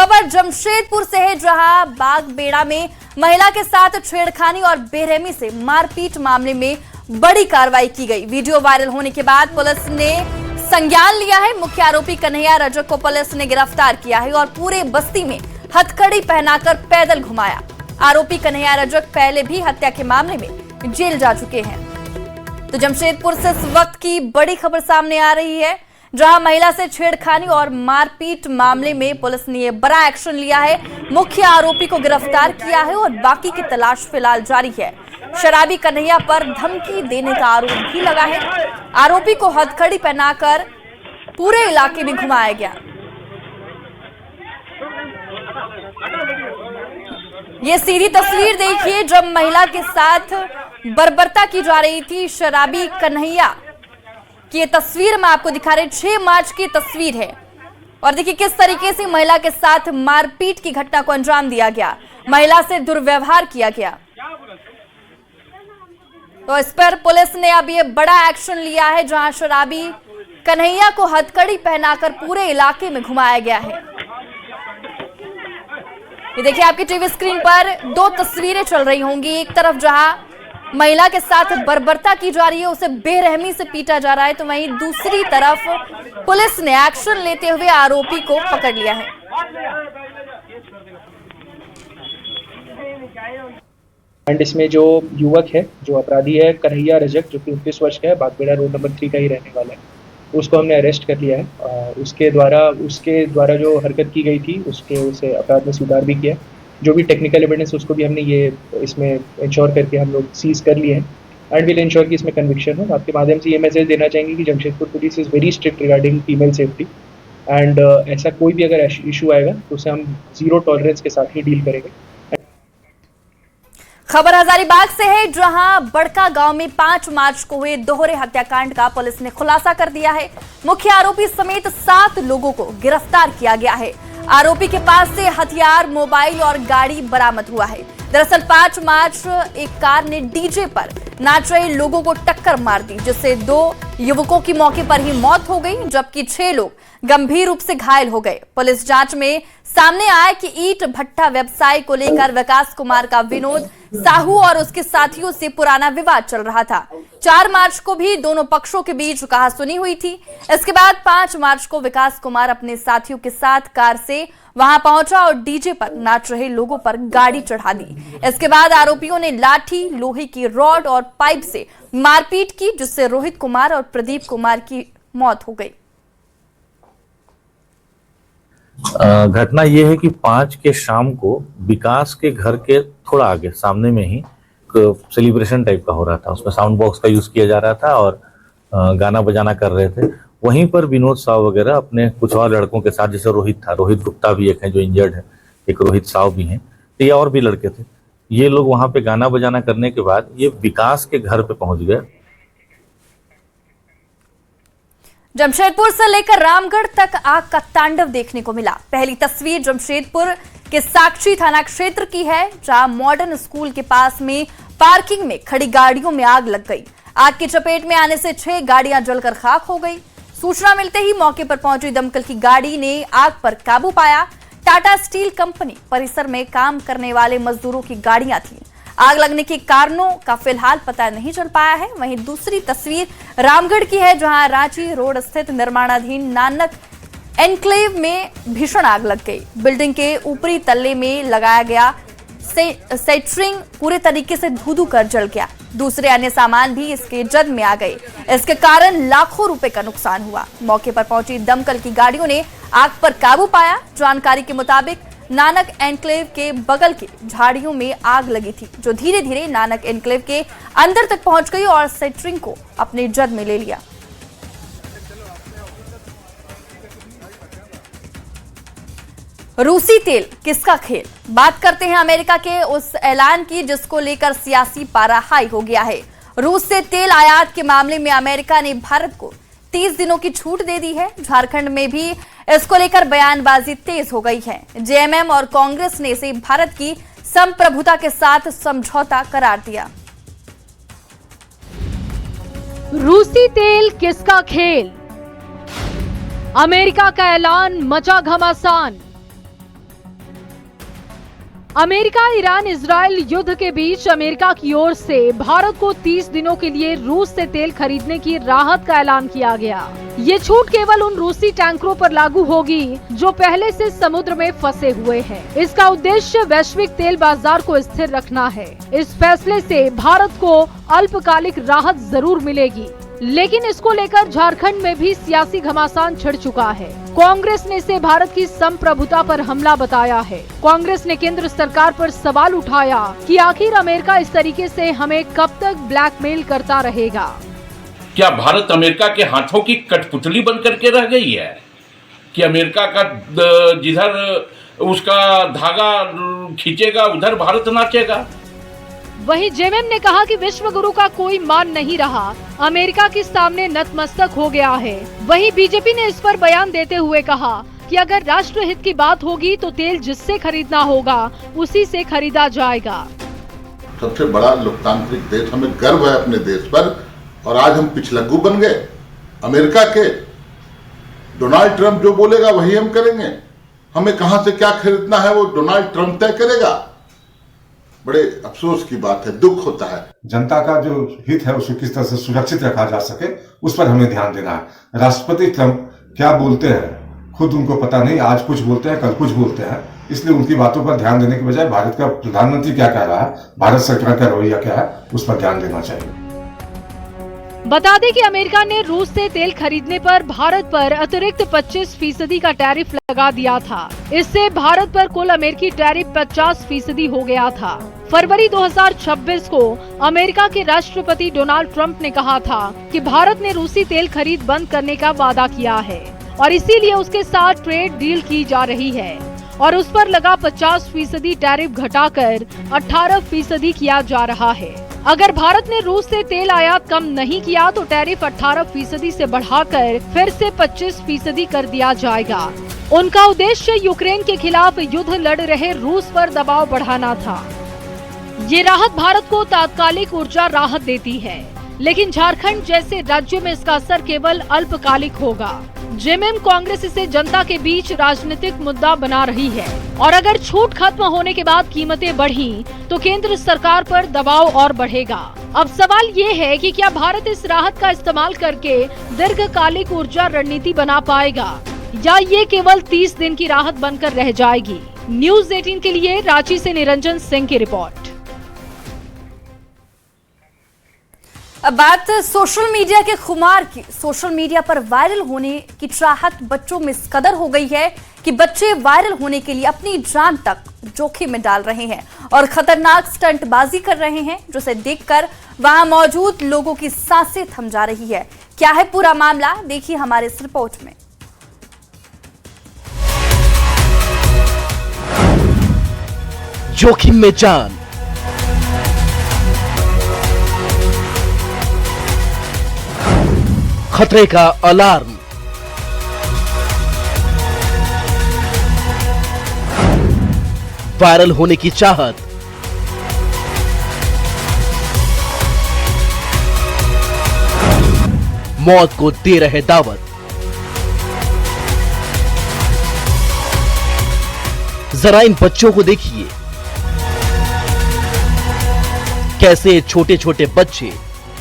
खबर जमशेदपुर से है, जहां बागबेड़ा में महिला के साथ छेड़खानी और बेरहमी से मारपीट मामले में बड़ी कार्रवाई की गई। वीडियो वायरल होने के बाद पुलिस ने संज्ञान लिया है। मुख्य आरोपी कन्हैया रजक को पुलिस ने गिरफ्तार किया है और पूरे बस्ती में हथकड़ी पहनाकर पैदल घुमाया। आरोपी कन्हैया रजक पहले भी हत्या के मामले में जेल जा चुके हैं। तो जमशेदपुर से इस वक्त की बड़ी खबर सामने आ रही है, जहां महिला से छेड़खानी और मारपीट मामले में पुलिस ने बड़ा एक्शन लिया है। मुख्य आरोपी को गिरफ्तार किया है और बाकी की तलाश फिलहाल जारी है। शराबी कन्हैया पर धमकी देने का आरोप भी लगा है। आरोपी को हथकड़ी पहनाकर पूरे इलाके में घुमाया गया। ये सीधी तस्वीर देखिए, जब महिला के साथ बर्बरता की जा रही थी शराबी कन्हैया की ये तस्वीर मैं आपको दिखा रही। 6 मार्च की तस्वीर है और देखिए किस तरीके से महिला के साथ मारपीट की घटना को अंजाम दिया गया, महिला से दुर्व्यवहार किया गया। तो इस पर पुलिस ने अब ये बड़ा एक्शन लिया है, जहां शराबी कन्हैया को हथकड़ी पहनाकर पूरे इलाके में घुमाया गया है। ये देखिए आपकी टीवी स्क्रीन पर 2 तस्वीरें चल रही होंगी। एक तरफ जहां महिला के साथ बर्बरता की जा रही है, उसे बेरहमी से पीटा जा रहा है, तो वहीं दूसरी तरफ पुलिस ने एक्शन लेते हुए आरोपी को पकड़ लिया है। एंड इसमें जो युवक है, जो अपराधी है कन्हैया रजक, जो कि 29 वर्ष का है, बागबेड़ा रोड नंबर 3 का ही रहने वाला है, उसको हमने अरेस्ट कर लिया है। उसके द्वारा जो हरकत की गई थी उसे अपराध में सुधार भी किया। जो भी टेक्निकल एविडेंस उसको भी हमने इसमें इंश्योर करके हम लोग सीज कर लिए हैं एंड विल इंश्योर कि इसमें कन्विक्शन हो। आपके माध्यम से ये मैसेज देना चाहेंगे कि Jamshedpur police is very strict regarding female safety and ऐसा कोई भी अगर इशू आएगा तो उसे हम 0 टॉलरेंस के साथ ही डील करेंगे। खबर हजारीबाग से है, जहां बड़का गांव में 5 मार्च को हुए दोहरे हत्याकांड का पुलिस ने खुलासा कर दिया है। मुख्य आरोपी समेत 7 लोगों को गिरफ्तार किया गया है। आरोपी के पास से हथियार, मोबाइल और गाड़ी बरामद हुआ है। दरअसल 5 मार्च एक कार ने डीजे पर नाच रहे लोगों को टक्कर मार दी, जिससे 2 युवकों की मौके पर ही मौत हो गई, जबकि 6 लोग गंभीर रूप से घायल हो गए। पुलिस जांच में सामने आया कि ईंट भट्टा व्यवसाय को लेकर विकास कुमार का विनोद साहू और उसके साथियों से पुराना विवाद चल रहा था। 4 मार्च को भी दोनों पक्षों के बीच कहासुनी हुई थी। इसके बाद 5 मार्च को विकास कुमार अपने साथियों के साथ कार से वहां पहुंचा और डीजे पर नाच रहे लोगों पर गाड़ी चढ़ा दी। इसके बाद आरोपियों ने लाठी, लोहे की रॉड और पाइप से मारपीट की, जिससे रोहित कुमार और प्रदीप कुमार की मौत हो गई। घटना यह है कि 5 के शाम को विकास के घर के थोड़ा आगे सामने में ही सेलिब्रेशन टाइप का हो रहा था। उसमें साउंड बॉक्स का यूज किया जा रहा था और गाना बजाना कर रहे थे। वहीं पर विनोद साव वगैरह अपने कुछ और लड़कों के साथ, जैसे रोहित था, रोहित गुप्ता भी एक है जो इंजर्ड है, एक रोहित साव भी हैं, तो ये और भी लड़के थे। ये लोग वहां पे गाना बजाना करने के बाद ये विकास के घर पे पहुंच गए। जमशेदपुर से लेकर रामगढ़ तक आग का तांडव देखने को मिला। पहली तस्वीर जमशेदपुर के साक्षी थाना क्षेत्र की है, जहां मॉडर्न स्कूल के पास में पार्किंग में खड़ी गाड़ियों में आग लग गई। आग की चपेट में आने से 6 गाड़ियां जलकर खाक हो गई। सूचना मिलते ही मौके पर पहुंची दमकल की गाड़ी ने आग पर काबू पाया। टाटा स्टील कंपनी परिसर में काम करने वाले मजदूरों की गाड़ियां थीं। आग लगने के कारणों का फिलहाल पता नहीं चल पाया है। वहीं दूसरी तस्वीर रामगढ़ की है, जहां रांची रोड स्थित निर्माणाधीन नानक एनक्लेव में भीषण आग लग गई। बिल्डिंग के ऊपरी तल्ले में लगाया गया सेटरिंग पूरे तरीके से धू-धू कर जल गया। दूसरे अन्य सामान भी इसके जद में आ गए। इसके कारण लाखों रुपए का नुकसान हुआ। मौके पर पहुंची दमकल की गाड़ियों ने आग पर काबू पाया। जानकारी के मुताबिक नानक एनक्लेव के बगल के झाड़ियों में आग लगी थी, जो धीरे धीरे नानक एनक्लेव के अंदर तक पहुंच गई और सेटरिंग को अपने जद में ले लिया। रूसी तेल किसका खेल? बात करते हैं अमेरिका के उस ऐलान की, जिसको लेकर सियासी पारा हाई हो गया है। रूस से तेल आयात के मामले में अमेरिका ने भारत को 30 दिनों की छूट दे दी है। झारखंड में भी इसको लेकर बयानबाजी तेज हो गई है। जेएमएम और कांग्रेस ने इसे भारत की संप्रभुता के साथ समझौता करार दिया। रूसी तेल किसका खेल? अमेरिका का ऐलान मचा घमासान। अमेरिका ईरान इजराइल युद्ध के बीच अमेरिका की ओर से भारत को 30 दिनों के लिए रूस से तेल खरीदने की राहत का ऐलान किया गया। ये छूट केवल उन रूसी टैंकरों पर लागू होगी जो पहले से समुद्र में फंसे हुए हैं। इसका उद्देश्य वैश्विक तेल बाजार को स्थिर रखना है। इस फैसले से भारत को अल्पकालिक राहत जरूर मिलेगी, लेकिन इसको लेकर झारखंड में भी सियासी घमासान छिड़ चुका है। कांग्रेस ने इसे भारत की संप्रभुता पर हमला बताया है। कांग्रेस ने केंद्र सरकार पर सवाल उठाया कि आखिर अमेरिका इस तरीके से हमें कब तक ब्लैकमेल करता रहेगा। क्या भारत अमेरिका के हाथों की कठपुतली बन करके रह गई है कि अमेरिका का जिधर उसका धागा खींचेगा उधर भारत नाचेगा? वहीं जेएमएम ने कहा कि विश्व गुरु का कोई मान नहीं रहा, अमेरिका के सामने नतमस्तक हो गया है। वहीं बीजेपी ने इस पर बयान देते हुए कहा कि अगर राष्ट्रहित की बात होगी तो तेल जिससे खरीदना होगा उसी से खरीदा जाएगा। सबसे बड़ा लोकतांत्रिक देश, हमें गर्व है अपने देश पर, और आज हम पिछलग्गू बन गए अमेरिका के। डोनाल्ड ट्रंप जो बोलेगा वही हम करेंगे। हमें कहां से क्या खरीदना है वो डोनाल्ड ट्रंप तय करेगा। बड़े अफसोस की बात है, दुख होता है। जनता का जो हित है उसको किस तरह से सुरक्षित रखा जा सके उस पर हमें ध्यान देना है। राष्ट्रपति ट्रंप क्या बोलते हैं खुद उनको पता नहीं, आज कुछ बोलते हैं कल कुछ बोलते हैं, इसलिए उनकी बातों पर ध्यान देने के बजाय भारत का प्रधानमंत्री क्या कह रहा है, भारत सरकार का रवैया क्या है, उस पर ध्यान देना चाहिए। बता दें कि अमेरिका ने रूस से तेल खरीदने पर भारत पर अतिरिक्त 25% का टैरिफ लगा दिया था। इससे भारत पर कुल अमेरिकी टैरिफ 50% हो गया था। फरवरी 2026 को अमेरिका के राष्ट्रपति डोनाल्ड ट्रंप ने कहा था कि भारत ने रूसी तेल खरीद बंद करने का वादा किया है और इसीलिए उसके साथ ट्रेड डील की जा रही है और उस पर लगा 50% टैरिफ घटाकर 18% किया जा रहा है। अगर भारत ने रूस से तेल आयात कम नहीं किया तो टैरिफ 18% से बढ़ाकर फिर से 25% कर दिया जाएगा। उनका उद्देश्य यूक्रेन के खिलाफ युद्ध लड़ रहे रूस पर दबाव बढ़ाना था। ये राहत भारत को तात्कालिक ऊर्जा राहत देती है, लेकिन झारखंड जैसे राज्यों में इसका असर केवल अल्पकालिक होगा। जेएमएम कांग्रेस इसे जनता के बीच राजनीतिक मुद्दा बना रही है और अगर छूट खत्म होने के बाद कीमतें बढ़ी तो केंद्र सरकार पर दबाव और बढ़ेगा। अब सवाल ये है कि क्या भारत इस राहत का इस्तेमाल करके दीर्घकालिक ऊर्जा रणनीति बना पाएगा या ये केवल 30 दिन की राहत बनकर रह जाएगी। न्यूज़ 18 के लिए रांची से निरंजन सिंह की रिपोर्ट। अब बात सोशल मीडिया के खुमार की। सोशल मीडिया पर वायरल होने की चाहत बच्चों में इस कदर हो गई है कि बच्चे वायरल होने के लिए अपनी जान तक जोखिम में डाल रहे हैं और खतरनाक स्टंटबाजी कर रहे हैं, जिसे देखकर वहां मौजूद लोगों की सांसें थम जा रही है। क्या है पूरा मामला, देखिए हमारे इस रिपोर्ट में। जोखिम में जान, खतरे का अलार्म, वायरल होने की चाहत, मौत को दे रहे दावत। जरा इन बच्चों को देखिए, कैसे छोटे छोटे बच्चे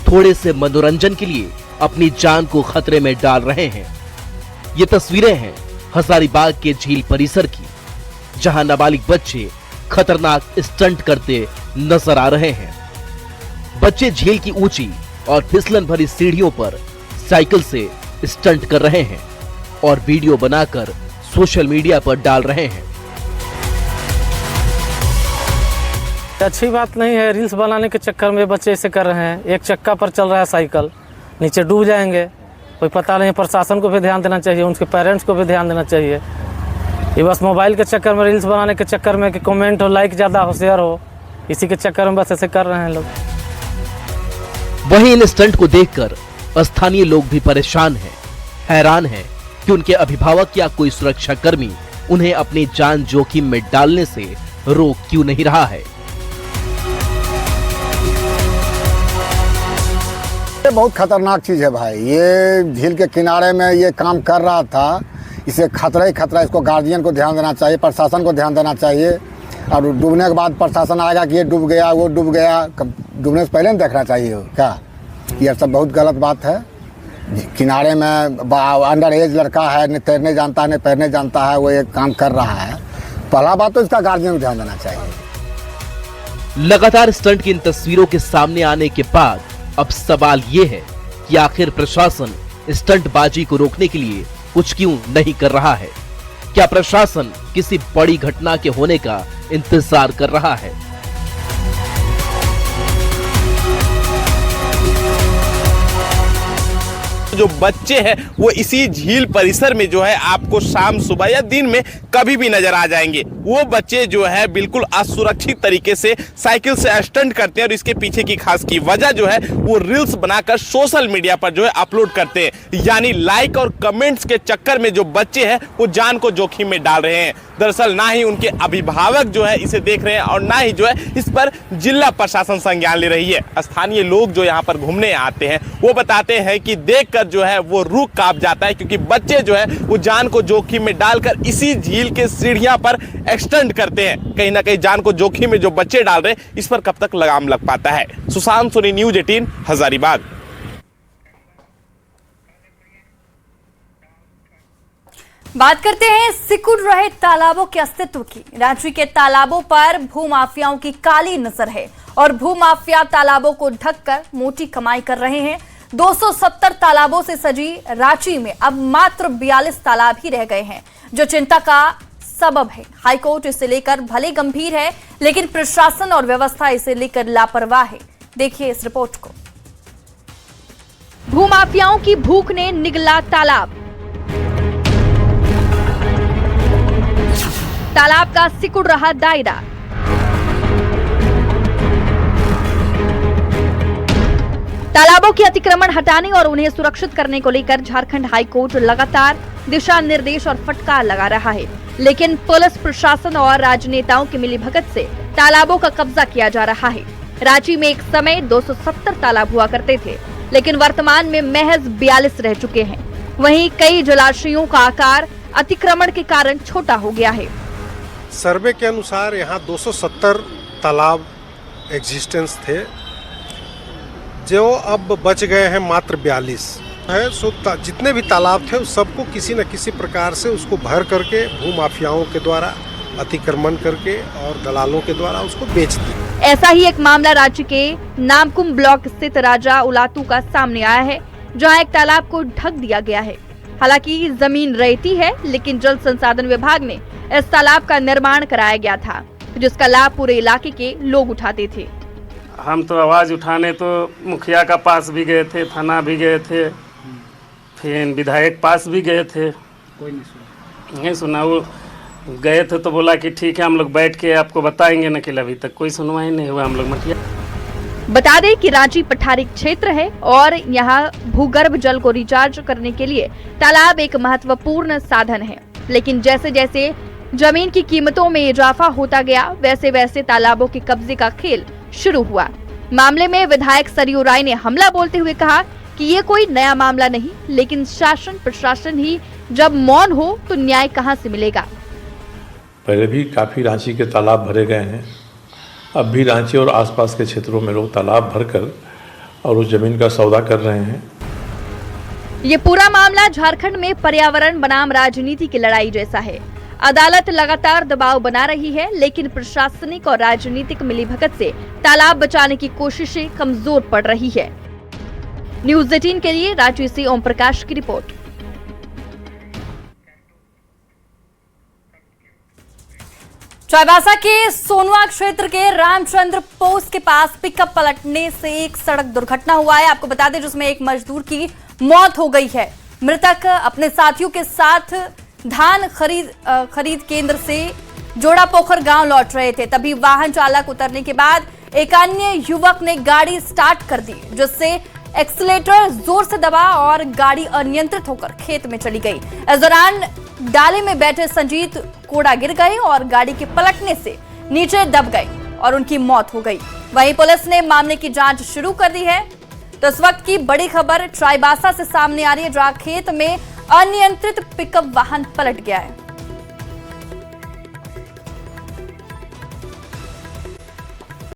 थोड़े से मनोरंजन के लिए अपनी जान को खतरे में डाल रहे हैं। ये तस्वीरें हैं हजारीबाग के झील परिसर की, जहां नाबालिग बच्चे खतरनाक स्टंट करते नजर आ रहे हैं। बच्चे झील की ऊंची और फिसलन भरी सीढ़ियों पर साइकिल से स्टंट कर रहे हैं और वीडियो बनाकर सोशल मीडिया पर डाल रहे हैं। अच्छी बात नहीं है, रील्स बनाने के चक्कर में बच्चे ऐसे कर रहे हैं। एक चक्का पर चल रहा है साइकिल, नीचे डूब जाएंगे, कोई पता नहीं। प्रशासन को भी ध्यान देना चाहिए, उनके पेरेंट्स को भी ध्यान देना चाहिए। ये बस मोबाइल के चक्कर में, रील्स बनाने के चक्कर में कि कमेंट हो, लाइक ज़्यादा हो, शेयर हो, इसी के चक्कर में बस ऐसे कर रहे हैं लोग। वहीं इन स्टंट को देखकर स्थानीय लोग भी परेशान हैं, हैरान हैं कि उनके अभिभावक या कोई सुरक्षा कर्मी उन्हें अपनी जान जोखिम में डालने से रोक क्यों नहीं रहा है। ये बहुत खतरनाक चीज है भाई। ये झील के किनारे में ये काम कर रहा था, इसे खतरा ही खतरा। इसको गार्जियन को ध्यान देना चाहिए, प्रशासन को ध्यान देना चाहिए। और डूबने के बाद प्रशासन आएगा कि ये डूब गया, वो डूब गया। डूबने से पहले नहीं देखना चाहिए क्या? यह सब बहुत गलत बात है। किनारे में अंडर एज लड़का है, न तैरने जानता है न तैरने जानता है, वो एक काम कर रहा है। पहला बात तो इसका गार्जियन को ध्यान देना चाहिए। लगातार स्टंट की इन तस्वीरों के सामने आने के बाद अब सवाल ये है कि आखिर प्रशासन स्टंटबाजी को रोकने के लिए कुछ क्यों नहीं कर रहा है? क्या प्रशासन किसी बड़ी घटना के होने का इंतजार कर रहा है? जो बच्चे हैं वो इसी झील परिसर में जो है आपको शाम सुबह या दिन में कभी भी नजर आ जाएंगे। वो बच्चे जो है बिल्कुल असुरक्षित तरीके से साइकिल से स्टंट करते हैं और इसके पीछे की खास की वजह जो है वो रील्स बनाकर सोशल मीडिया पर जो है अपलोड करते हैं। यानी लाइक और कमेंट्स के चक्कर में जो बच्चे हैं वो जान को जोखिम में डाल रहे हैं। दरअसल ना ही उनके अभिभावक जो है इसे देख रहे हैं और ना ही जो है इस पर जिला प्रशासन संज्ञान ले रही है। स्थानीय लोग जो यहाँ पर घूमने आते हैं वो बताते हैं कि देखकर जो है वो रूह कांप जाता है, क्योंकि बच्चे जो है वो जान को जोखिम में डालकर इसी झील के सीढ़ियां पर एक्सटेंड करते हैं। कहीं ना कहीं जान को जोखिम में जो बच्चे डाल रहे हैं इस पर कब तक लगाम लग पाता है। सुशांत सोनी, न्यूज़ 18, हजारीबाग। बात करते हैं सिकुड़ रहे तालाबों के अस्तित्व की। रांची के तालाबों पर भूमाफियाओं की काली नजर है और भूमाफिया तालाबों को ढककर मोटी कमाई कर रहे हैं। 270 तालाबों से सजी रांची में अब मात्र 42 तालाब ही रह गए हैं, जो चिंता का सबब है। हाईकोर्ट इसे लेकर भले गंभीर है, लेकिन प्रशासन और व्यवस्था इसे लेकर लापरवाह है। देखिए इस रिपोर्ट को। भूमाफियाओं की भूख ने निगला तालाब। तालाब का सिकुड़ रहा दायरा। तालाबों के अतिक्रमण हटाने और उन्हें सुरक्षित करने को लेकर झारखंड हाईकोर्ट लगातार दिशा निर्देश और फटकार लगा रहा है, लेकिन पुलिस प्रशासन और राजनेताओं की मिलीभगत से तालाबों का कब्जा किया जा रहा है। रांची में एक समय 270 तालाब हुआ करते थे, लेकिन वर्तमान में महज 42 रह चुके हैं। वहीं कई जलाशयों का आकार अतिक्रमण के कारण छोटा हो गया है। सर्वे के अनुसार यहाँ 270 तालाब एग्जिस्टेंस थे, जो अब बच गए हैं मात्र 42 है। सो जितने भी तालाब थे उस सबको किसी न किसी प्रकार से उसको भर करके भूमाफियाओं के द्वारा अतिक्रमण करके और दलालों के द्वारा उसको बेच दिया। ऐसा ही एक मामला रांची के नामकुम ब्लॉक स्थित राजा उलातू का सामने आया है, जहां एक तालाब को ढक दिया गया है। हालांकि जमीन रेती है, लेकिन जल संसाधन विभाग ने इस तालाब का निर्माण कराया गया था, जिसका लाभ पूरे इलाके के लोग उठाते थे। हम तो आवाज़ उठाने तो मुखिया का पास भी गए थे, थाना भी गए थे, फिर विधायक पास भी गए थे, कोई नहीं सुना। वो गए थे तो बोला कि ठीक है हम लोग बैठ के आपको बताएंगे, न कि अभी तक कोई सुनवाई नहीं हुआ। हम लोग मुखिया बता दें कि रांची पठारी क्षेत्र है और यहाँ भूगर्भ जल को रिचार्ज करने के लिए तालाब एक महत्वपूर्ण साधन है, लेकिन जैसे जैसे जमीन की कीमतों में इजाफा होता गया, वैसे वैसे तालाबों के कब्जे का खेल शुरू हुआ। मामले में विधायक सरयू राय ने हमला बोलते हुए कहा कि ये कोई नया मामला नहीं, लेकिन शासन प्रशासन ही जब मौन हो तो न्याय कहां से मिलेगा। पहले भी काफी रांची के तालाब भरे गए हैं, अब भी रांची और आसपास के क्षेत्रों में लोग तालाब भरकर और उस जमीन का सौदा कर रहे हैं। ये पूरा मामला झारखंड में पर्यावरण बनाम राजनीति की लड़ाई जैसा है। अदालत लगातार दबाव बना रही है, लेकिन प्रशासनिक और राजनीतिक मिलीभगत से तालाब बचाने की कोशिशें कमजोर पड़ रही है। न्यूज़ 18 के लिए रांची से ओम प्रकाश की रिपोर्ट। चाईबासा के सोनवा क्षेत्र के रामचंद्र पोस्ट के पास पिकअप पलटने से एक सड़क दुर्घटना हुआ है। आपको बता दें, जिसमें एक मजदूर की मौत हो गई है। मृतक अपने साथियों के साथ धान खरीद केंद्र से जोड़ापोखर गांव लौट रहे थे। तभी वाहन चालक उतरने के बाद एक अन्य युवक ने गाड़ी स्टार्ट कर दी, जिससे एक्सीलेटर जोर से दबा और गाड़ी अनियंत्रित होकर खेत में चली गई। इस दौरान डाले में बैठे संजीत कोड़ा गिर गए और गाड़ी के पलटने से नीचे दब गए और उनकी मौत हो गई। वहीं पुलिस ने मामले की जांच शुरू कर दी है। तो इस वक्त की बड़ी खबर चाईबासा से सामने आ रही है, जहां खेत में अनियंत्रित पिकअप वाहन पलट गया है।